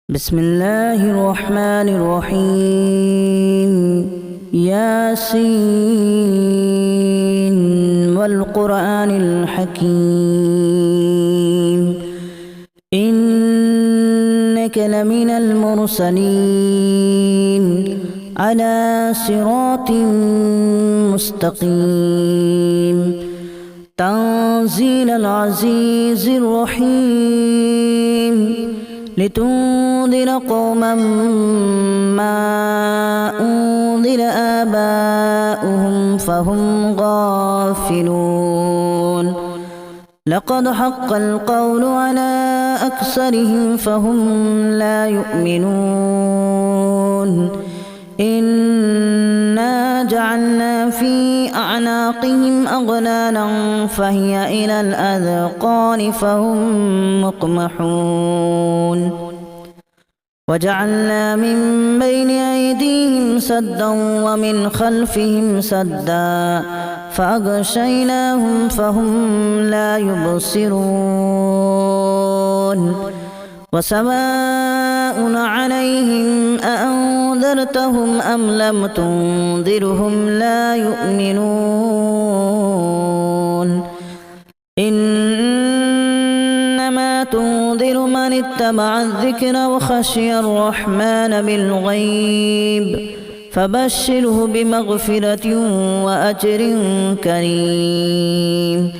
بسم الله الرحمن الرحيم ياسين والقرآن الحكيم إنك لمن المرسلين على صراط مستقيم تنزيل العزيز الرحيم لتنذر قوما ما أنذر آباؤهم فهم غافلون لقد حق القول على أكثرهم فهم لا يؤمنون إنا جعلنا في أعناقهم أغلالا فهي إلى الأذقان فهم مقمحون وجعلنا من بين أيديهم سدا ومن خلفهم سدا فأغشيناهم فهم لا يبصرون وسواء عليهم أأنذرتهم أم لم تنذرهم لا يؤمنون إنما تنذر من اتبع الذكر وخشي الرحمن بالغيب فبشره بمغفرة وأجر كريم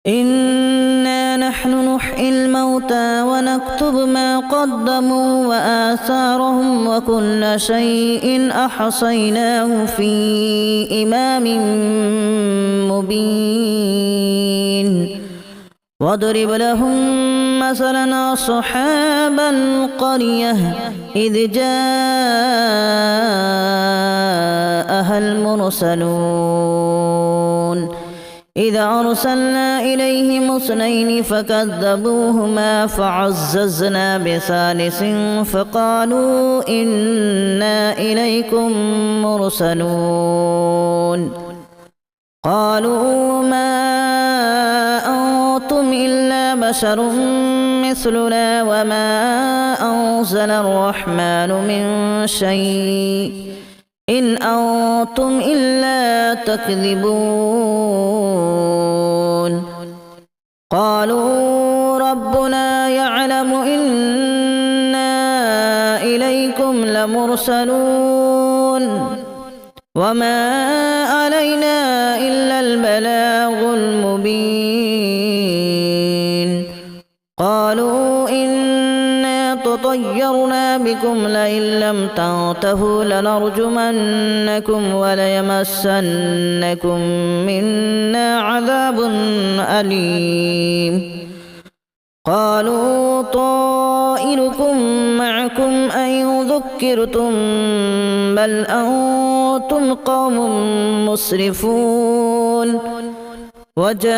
إنا نحن نحيي الموتى ونكتب ما قدموا وآثارهم وكل شيء أحصيناه في إمام مبين واضرب لهم مثلا أصحاب القرية إذ جاءها المرسلون إذا أرسلنا إليهم اثنين فكذبوهما فعززنا بثالث فقالوا إنا إليكم مرسلون قالوا ما أنتم إلا بشر مثلنا وما أنزل الرحمن من شيء إن أنتم إلا تكذبون قالوا ربنا يعلم إنا إليكم لمرسلون وما علينا إلا البلاغ المبين قالوا إنا تطيرنا بكم لئن لم تنتهوا لنرجمنكم وليمسنكم منا عذاب أليم قالوا طائركم معكم أن ذكرتم بل أنتم قوم مسرفون وجاء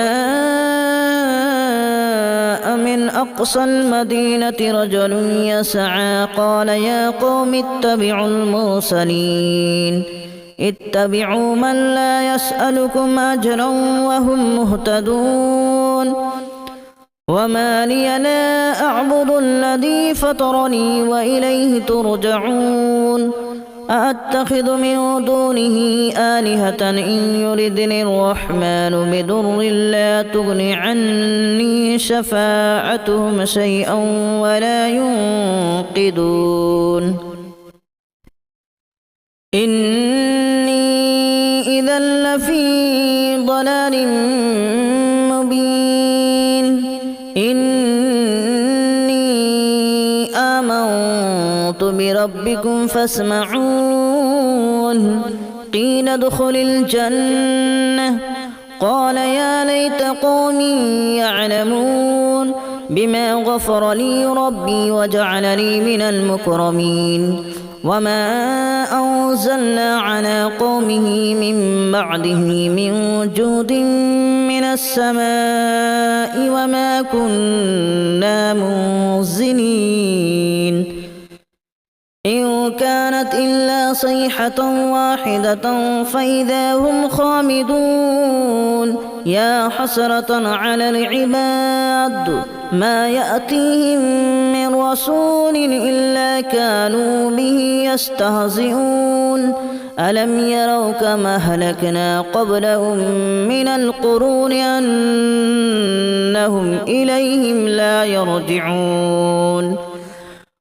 من أقصى المدينة رجل يسعى قال يا قوم اتبعوا المرسلين اتبعوا من لا يسألكم أجرا وهم مهتدون وما لي لا أعبد الذي فطرني وإليه ترجعون أأتخذ من دونه آلهة إن يردني الرحمن بضر لا تغن عني شفاعتهم شيئا ولا ينقذون إني إذا لفي ضلال مبين إني آمنت بربكم فاسمعون قيل ادخل الجنة قال يا ليت قومي يعلمون بما غفر لي ربي وجعلني من المكرمين وما أنزلنا على قومه من بعده من جود من السماء وما كنا منزلين إن كانت إلا صيحة واحدة فإذا هم خامدون يا حسرة على العباد ما يأتيهم من رسول إلا كانوا به يستهزئون ألم يروا كما أهلكنا قبلهم من القرون أنهم إليهم لا يرجعون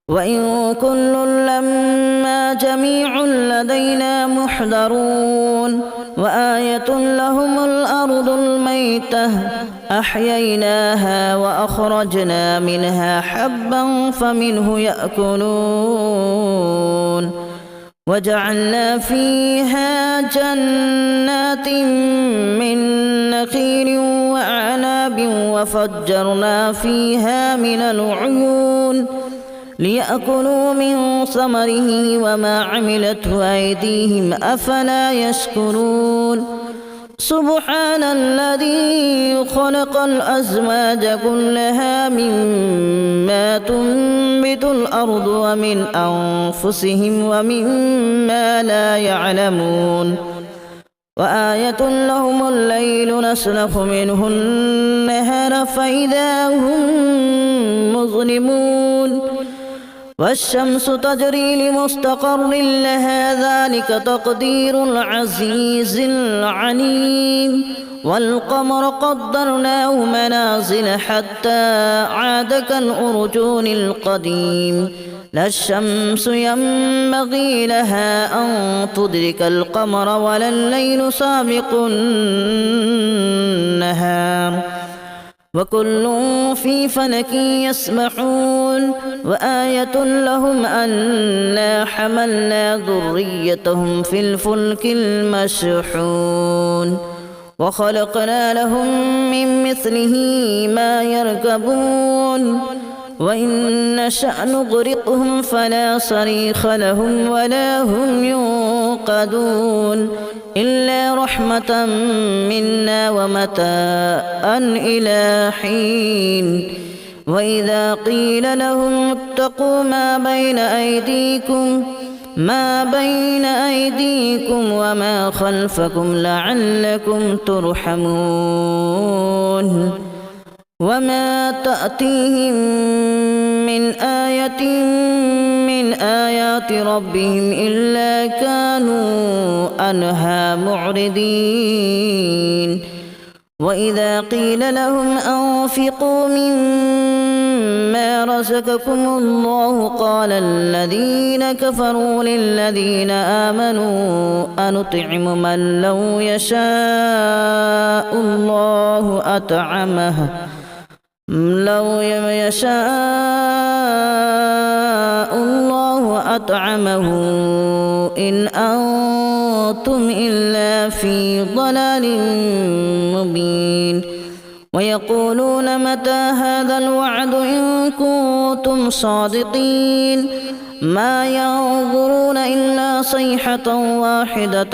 وإن كل لما جميع لدينا محضرون وآية لهم الأرض الميتة أحييناها وأخرجنا منها حبا فمنه يأكلون وجعلنا فيها جنات من نخيل وأعناب وفجرنا فيها من العيون ليأكلوا من ثمره وما عملته أيديهم أفلا يشكرون سبحان الذي خلق الأزواج كلها مما تنبت الأرض ومن أنفسهم ومما لا يعلمون وآية لهم الليل نسلخ منه النهار فإذا هم مظلمون والشمس تجري لمستقر لها ذلك تقدير العزيز العليم والقمر قدرناه منازل حتى عاد كالأرجون القديم لا الشمس ينبغي لها أن تدرك القمر ولا الليل سابق النهار وكل في فلك يسبحون وآية لهم أنا حملنا ذريتهم في الفلك المشحون وخلقنا لهم من مثله ما يركبون وإن نشأ نغرقهم فلا صريخ لهم ولا هم ينقذون إلا رحمة منا ومتاعا إلى حين وإذا قيل لهم اتقوا ما بين أيديكم وما خلفكم لعلكم ترحمون وما تأتيهم من آية من آيات ربهم إلا كانوا عنها معرضين وإذا قيل لهم أنفقوا مما رزقكم الله قال الذين كفروا للذين آمنوا أنطعم من لو يشاء الله أطعمه إن أنتم إلا في ضلال مبين ويقولون متى هذا الوعد إن كنتم صادقين ما ينظرون إلا صيحة واحدة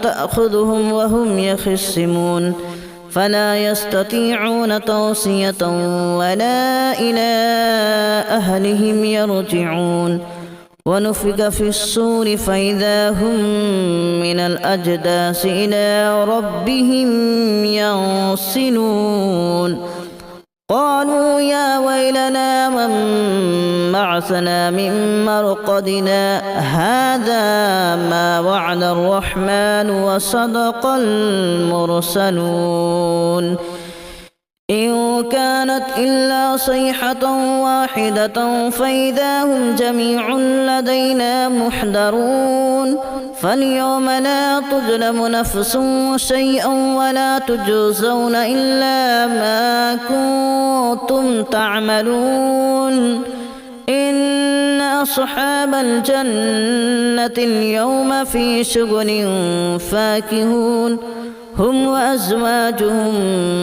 تأخذهم وهم يخصمون فلا يستطيعون توصية ولا إلى أهلهم يرجعون ونفخ في الصور فإذا هم من الأجداث إلى ربهم ينسلون قالوا يا ويلنا من بعثنا من مرقدنا هذا ما وعد الرحمن وصدق المرسلون إن كانت إلا صيحة واحدة فإذا هم جميع لدينا محضرون فاليوم لا تظلم نفس شيئا ولا تجزون إلا ما كنتم تعملون إن أصحاب الجنة اليوم في شغل فاكهون هم وأزواجهم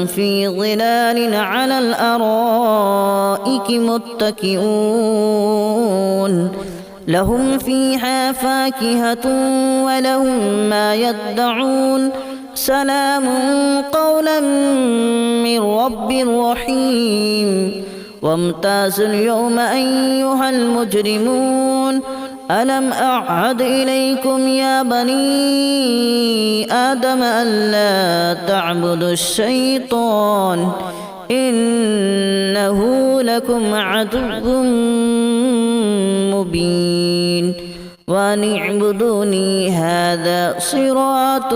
في ظلال على الأرائك متكئون لهم فيها فاكهة ولهم ما يدعون سلام قولا من رب رحيم وامتازوا اليوم أيها المجرمون ألم أعهد إليكم يا بني آدم ألا تعبدوا الشيطان إنه لكم عدو مبين وأن اعبدوني هذا صراط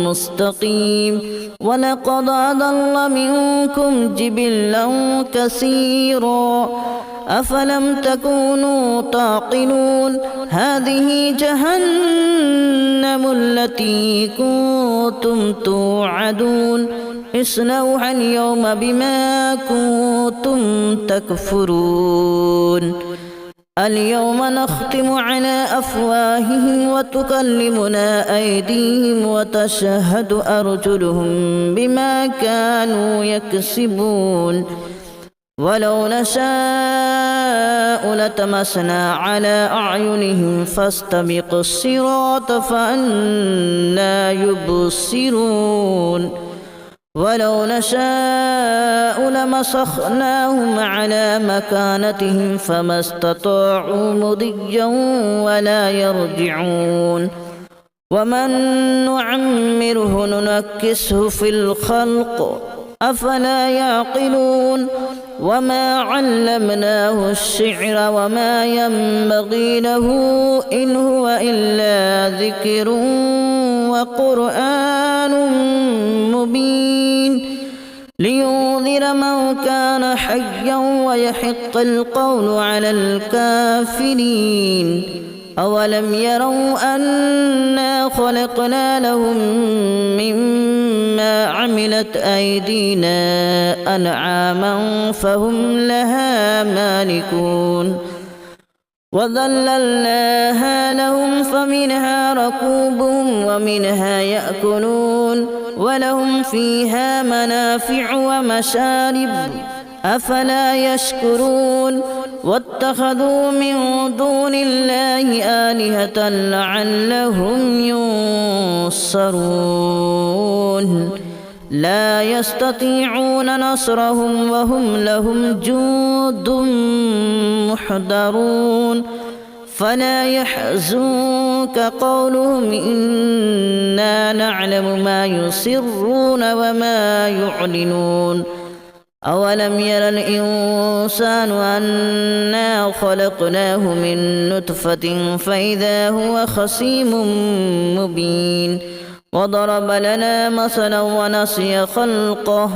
مستقيم ولقد أضل منكم جبلا كثيرا أفلم تكونوا تعقلون هذه جهنم التي كنتم توعدون اصلوها اليوم بما كنتم تكفرون اليوم نختم على أفواههم وتكلمنا أيديهم وتشهد أرجلهم بما كانوا يكسبون ولو نشاء لتمسنا على أعينهم فاستبقوا الصراط فأنى يبصرون ولو نشاء لمسخناهم على مكانتهم فما استطاعوا مضيا ولا يرجعون ومن نعمره ننكسه في الخلق أفلا يعقلون وما علمناه الشعر وما ينبغي له إن هو إلا ذكر وقرآن مبين لينذر من كان حيا ويحق القول على الكافرين أولم يروا أنا خلقنا لهم مما عملت أيدينا أنعاما فهم لها مالكون وذللناها لهم فمنها ركوبهم ومنها يأكلون ولهم فيها منافع ومشارب أفلا يشكرون واتخذوا من دون الله آلهة لعلهم ينصرون لا يستطيعون نصرهم وهم لهم جند محضرون فلا يحزنك قولهم إنا نعلم ما يسرون وما يعلنون أولم ير الإنسان أنا خلقناه من نطفة فإذا هو خصيم مبين وضرب لنا مثلا ونسي خلقه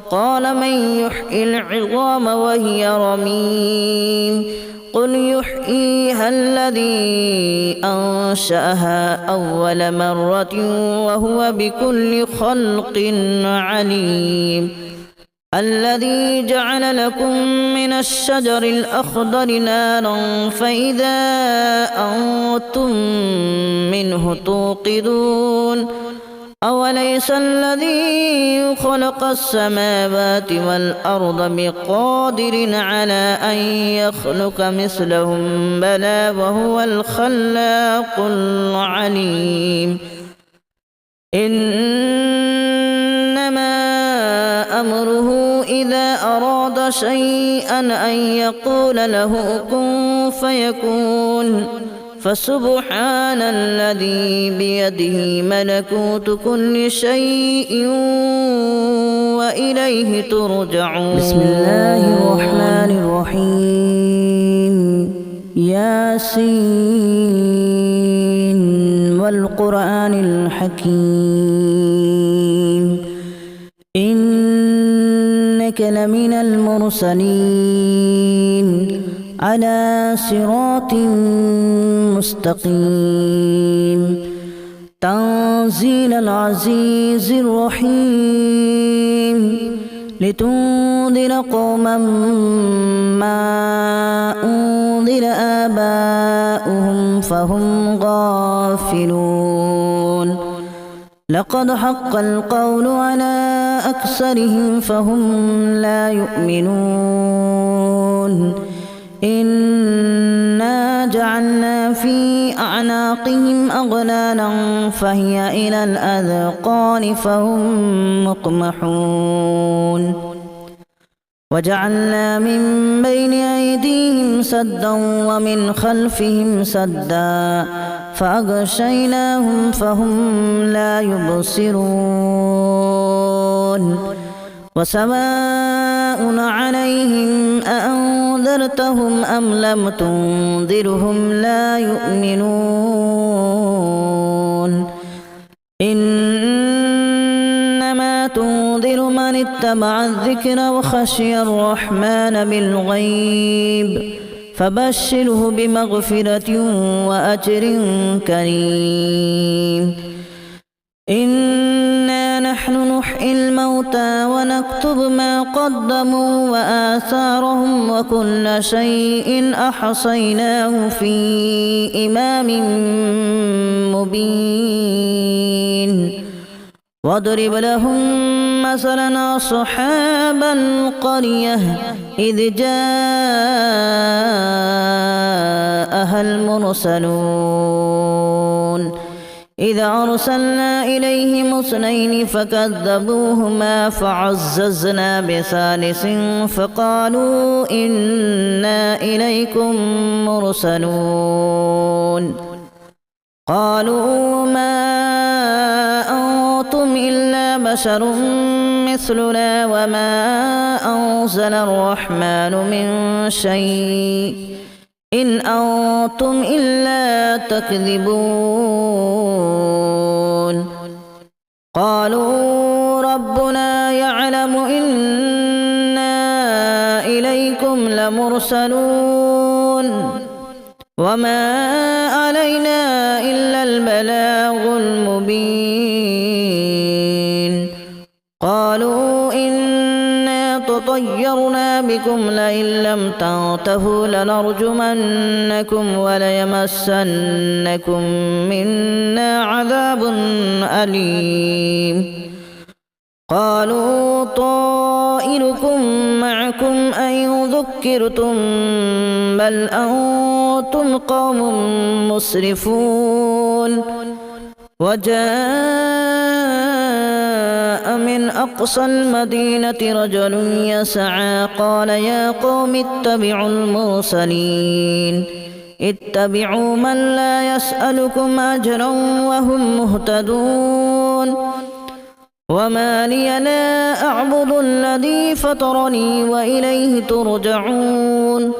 قال من يحيي العظام وهي رميم قل يحييها الذي أنشأها أول مرة وهو بكل خلق عليم الذي جعل لكم من الشجر الأخضر نارا فإذا أنتم منه توقدون أوليس الذي خلق السماوات والأرض بقادر على أن يخلق مثلهم بلى وهو الخلاق العليم إنما أمره إذا أراد شيئا أن يقول له كن فيكون فسبحان الذي بيده ملكوت كل شيء وإليه ترجعون بسم الله الرحمن الرحيم ياسين والقرآن الحكيم إنك لمن المرسلين على صراط مستقيم تنزيل العزيز الرحيم لتنذر قوما ما أنذر آباؤهم فهم غافلون لقد حق القول على أكثرهم فهم لا يؤمنون إنا جعلنا في أعناقهم أغلالا فهي إلى الأذقان فهم مقمحون وجعلنا من بين أيديهم سدا ومن خلفهم سدا فأغشيناهم فهم لا يبصرون وسواء عليهم أأنذرتهم أم لم تنذرهم لا يؤمنون إنما تنذر من اتبع الذكر وخشي الرحمن بالغيب فبشره بمغفرة وأجر كريم إنا نحن نحيي الموتى ونكتب ما قدموا وآثارهم وكل شيء أحصيناه في إمام مبين واضرب لهم مثلا أصحاب القرية إذ جاءها المرسلون إذ أرسلنا إليهم اثنين فكذبوهما فعززنا بثالث فقالوا إنا إليكم مرسلون قالوا ما أنتم إلا بشر مثلنا وما أنزل الرحمن من شيء إن أنتم إلا تكذبون قالوا ربنا يعلم إنا إليكم لمرسلون وما علينا إلا البلاغ المبين قالوا إنا تطيرنا بكم لئن لم تنتهوا لنرجمنكم وليمسنكم منا عذاب أليم قالوا طائركم معكم أن ذكرتم بل أنتم قوم مسرفون وجاء من أقصى المدينة رجل يسعى قال يا قوم اتبعوا المرسلين اتبعوا من لا يسألكم أجرا وهم مهتدون وما لي لا أعبد الذي فطرني وإليه ترجعون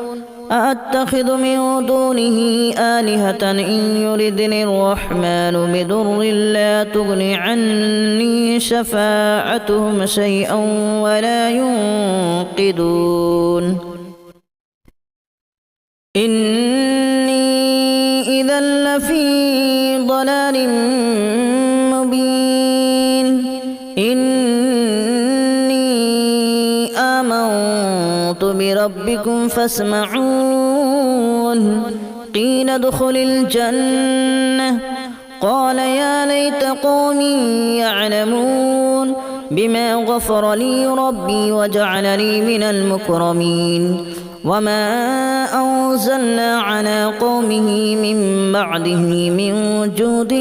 أأتخذ من دونه آلهة إن يردني الرحمن بضر لا تغن عني شفاعتهم شيئا ولا ينقذون إني إذا لفي ضلال مبين إني آمنت بربكم فاسمعون قيل ادخل الجنة قال يا ليت قومي يعلمون بما غفر لي ربي وجعلني من المكرمين وما أنزلنا على قومه من بعده من جود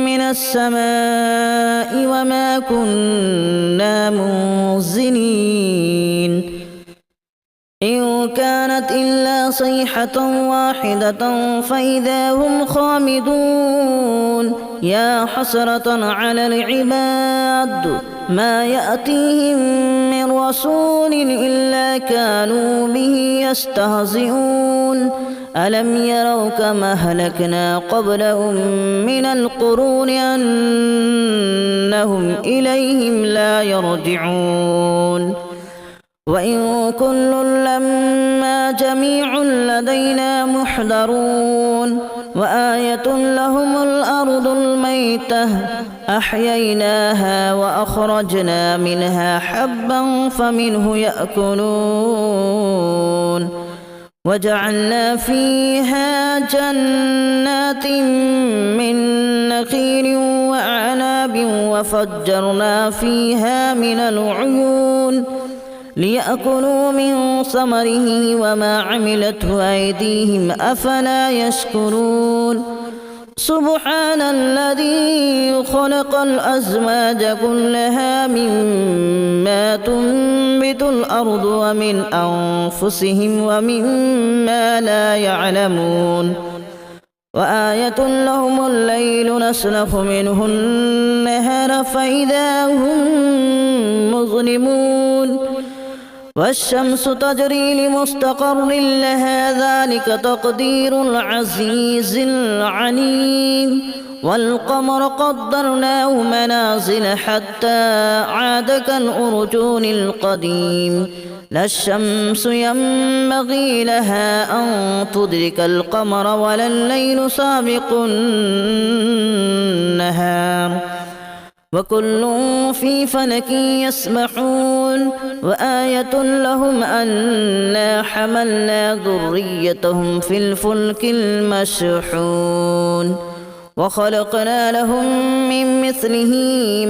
من السماء وما كنا منزلين إن كانت إلا صيحة واحدة فإذا هم خامدون يا حسرة على العباد ما يأتيهم من رسول إلا كانوا به يستهزئون ألم يروا كما أهلكنا قبلهم من القرون أنهم إليهم لا يرجعون وإن كل لما جميع لدينا محضرون وآية لهم الأرض الميتة أحييناها وأخرجنا منها حبا فمنه يأكلون وجعلنا فيها جنات من نخيل وأعناب وفجرنا فيها من العيون ليأكلوا من ثمره وما عملته أيديهم أفلا يشكرون سبحان الذي خلق الأزواج كلها مما تنبت الأرض ومن أنفسهم ومما لا يعلمون وآية لهم الليل نسلخ منه النهار فإذا هم مظلمون والشمس تجري لمستقر لها ذلك تقدير العزيز العليم والقمر قدرناه منازل حتى عاد كالأرجون القديم لا الشمس ينبغي لها أن تدرك القمر ولا الليل سابق النهار وكل في فلك يسبحون وآية لهم أنا حملنا ذريتهم في الفلك المشحون وخلقنا لهم من مثله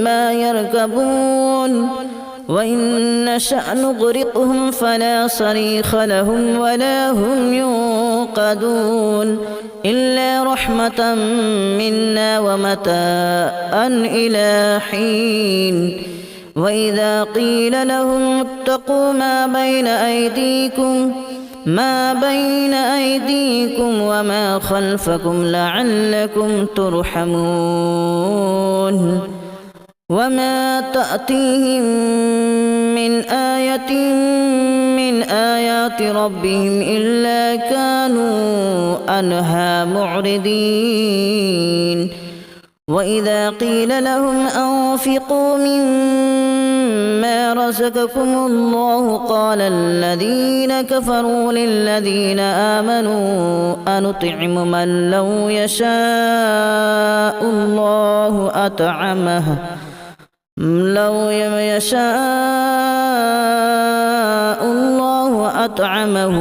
ما يركبون وإن نشأ نغرقهم فلا صريخ لهم ولا هم ينقذون إلا رحمة منا ومتاعا إلى حين وإذا قيل لهم اتقوا ما بين أيديكم وما خلفكم لعلكم ترحمون وما تأتيهم من آية من آيات ربهم إلا كانوا عنها معرضين وإذا قيل لهم أنفقوا مما رزقكم الله قال الذين كفروا للذين آمنوا أنطعم من لو يشاء الله أطعمه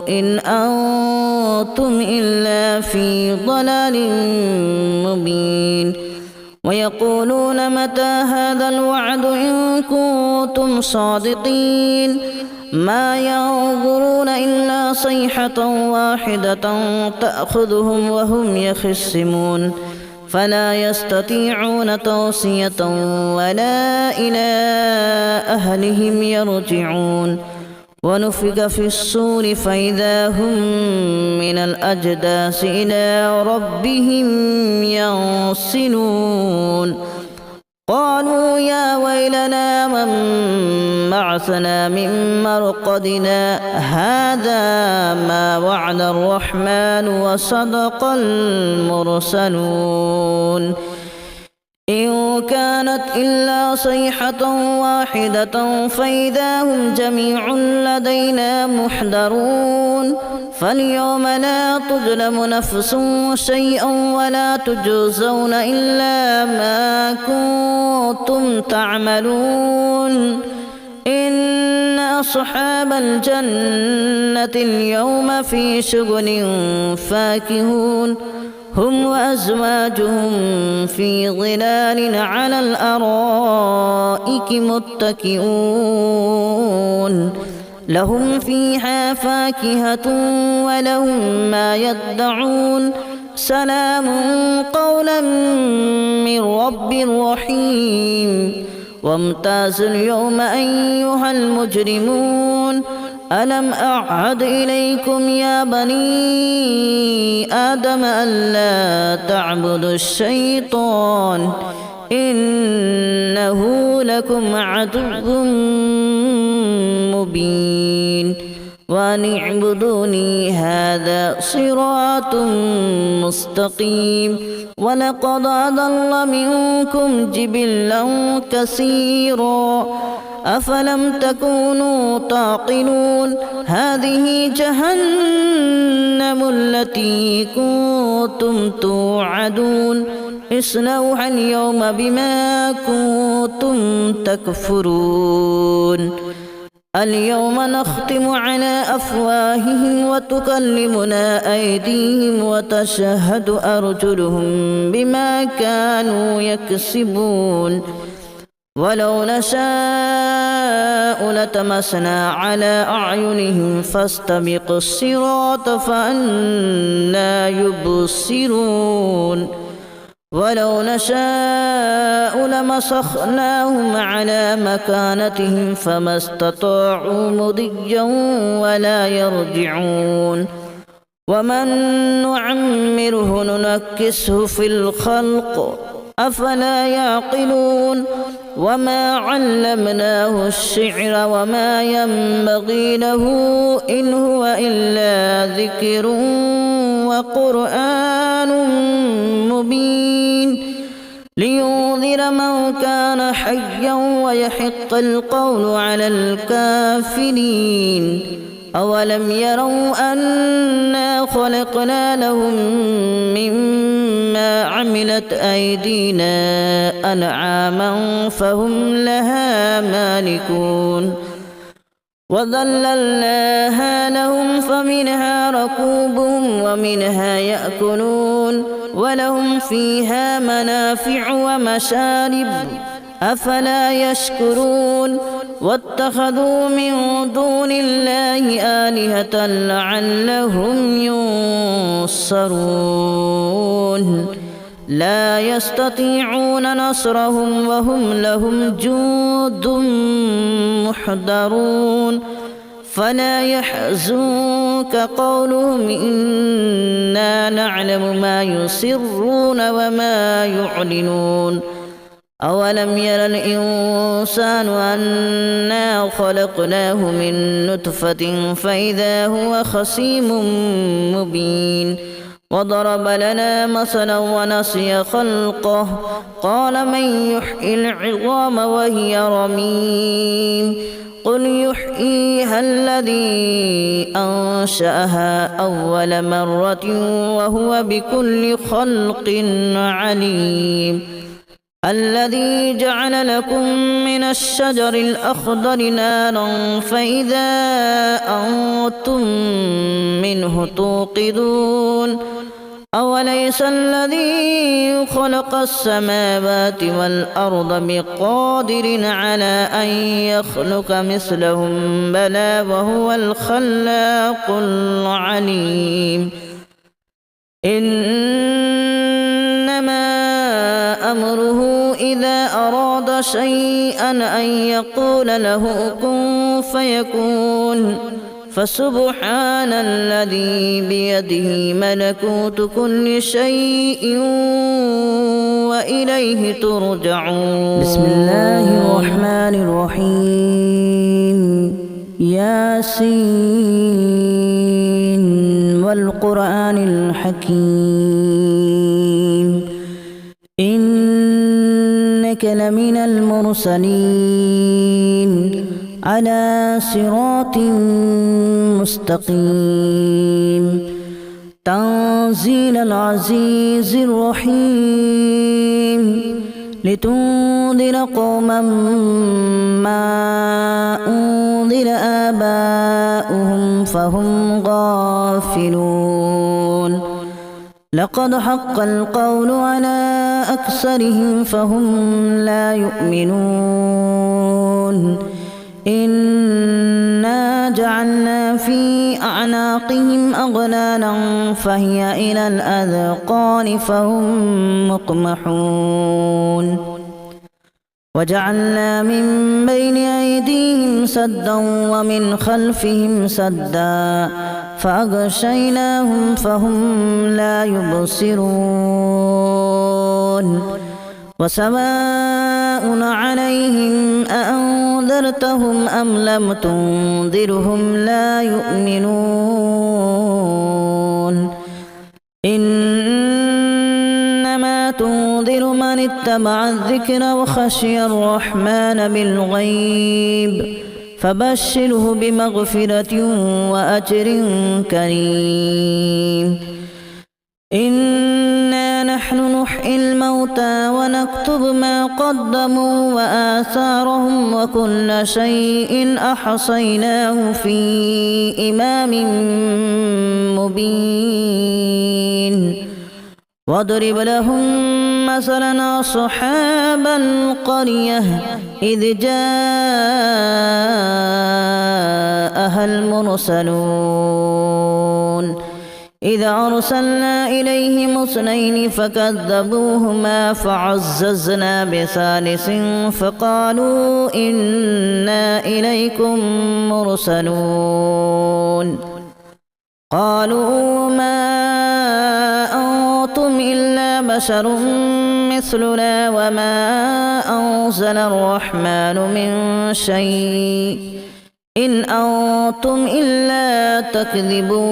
إن أنتم إلا في ضلال مبين ويقولون متى هذا الوعد إن كنتم صادقين ما ينظرون إلا صيحة واحدة تأخذهم وهم يخصمون فلا يستطيعون توصية ولا إلى أهلهم يرجعون ونفخ في الصور فإذا هم من الأجداث إلى ربهم ينسلون قالوا يا ويلنا من بعثنا من مرقدنا هذا ما وعد الرحمن وصدق المرسلون إن كانت إلا صيحة واحدة فإذا هم جميع لدينا محضرون فاليوم لا تظلم نفس شيئا ولا تجزون إلا ما كنتم تعملون إن أصحاب الجنة اليوم في شغل فاكهون هم وأزواجهم في ظلال على الأرائك متكئون لهم فيها فاكهة ولهم ما يدعون سلام قولا من رب رحيم وامتازوا اليوم أيها المجرمون ألم أعهد إليكم يا بني آدم ألا تعبدوا الشيطان إنه لكم عدو مبين وأن اعبدوني هذا صراط مستقيم ولقد أضل منكم جبلا كثيرا أفلم تكونوا تعقلون هذه جهنم التي كنتم توعدون اصلوها اليوم بما كنتم تكفرون اليوم نختم على أفواههم وتكلمنا أيديهم وتشهد أرجلهم بما كانوا يكسبون ولو نشاء لتمسنا على أعينهم فاستبقوا الصراط فأنى يبصرون ولو نشاء لمسخناهم على مكانتهم فما استطاعوا مضيا ولا يرجعون ومن نعمره ننكسه في الخلق أفلا يعقلون وما علمناه الشعر وما ينبغي له إن هو إلا ذكر وقرآن مبين لينذر من كان حيا ويحق القول على الكافرين أولم يروا أنا خلقنا لهم مما عملت أيدينا أنعاما فهم لها مالكون وذللناها لهم فمنها ركوبهم ومنها يأكلون ولهم فيها منافع ومشارب أفلا يشكرون واتخذوا من دون الله آلهة لعلهم ينصرون لا يستطيعون نصرهم وهم لهم جند محضرون فلا يحزنك قولهم إنا نعلم ما يسرون وما يعلنون أولم ير الإنسان أنا خلقناه من نطفة فإذا هو خصيم مبين وضرب لنا مثلا ونسي خلقه قال من يحيي العظام وهي رميم قل يحييها الذي أنشأها أول مرة وهو بكل خلق عليم الذي جعل لكم من الشجر الأخضر نارا فإذا أنتم منه توقدون أوليس الذي خلق السماوات والأرض بقادر على أن يخلق مثلهم بلى وهو الخلاق العليم إنما أمره إذا أراد شيئا أن يقول له كن فيكون فسبحان الذي بيده ملكوت كل شيء وإليه ترجعون بسم الله الرحمن الرحيم ياسين والقرآن الحكيم إنك لمن المرسلين على صراط مستقيم تنزيل العزيز الرحيم لتنذر قوما ما أنذر آباؤهم فهم غافلون لقد حق القول على أكثرهم فهم لا يؤمنون إنا جعلنا في أعناقهم أغلالا فهي إلى الأذقان فهم مقمحون وجعلنا من بين أيديهم سدا ومن خلفهم سدا فأغشيناهم فهم لا يبصرون وسواء عليهم أأنذرتهم أم لم تنذرهم لا يؤمنون إنما تنذر من اتبع الذكر وخشي الرحمن بالغيب فبشره بمغفرة وأجر كريم إنا نحن نحيي الموتى ونكتب ما قدموا وآثارهم وكل شيء أحصيناه في إمام مبين واضرب لهم مثلا أصحاب القرية إذ جاءها المرسلون إذا أرسلنا إليهم اثنين فكذبوهما فعززنا بثالث فقالوا إنا إليكم مرسلون قالوا ما أنتم إلا بشر مثلنا وما أنزل الرحمن من شيء إن أنتم إلا تكذبون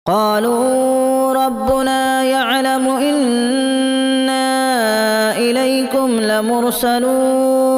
قالوا ربنا يعلم إنا إليكم لمرسلون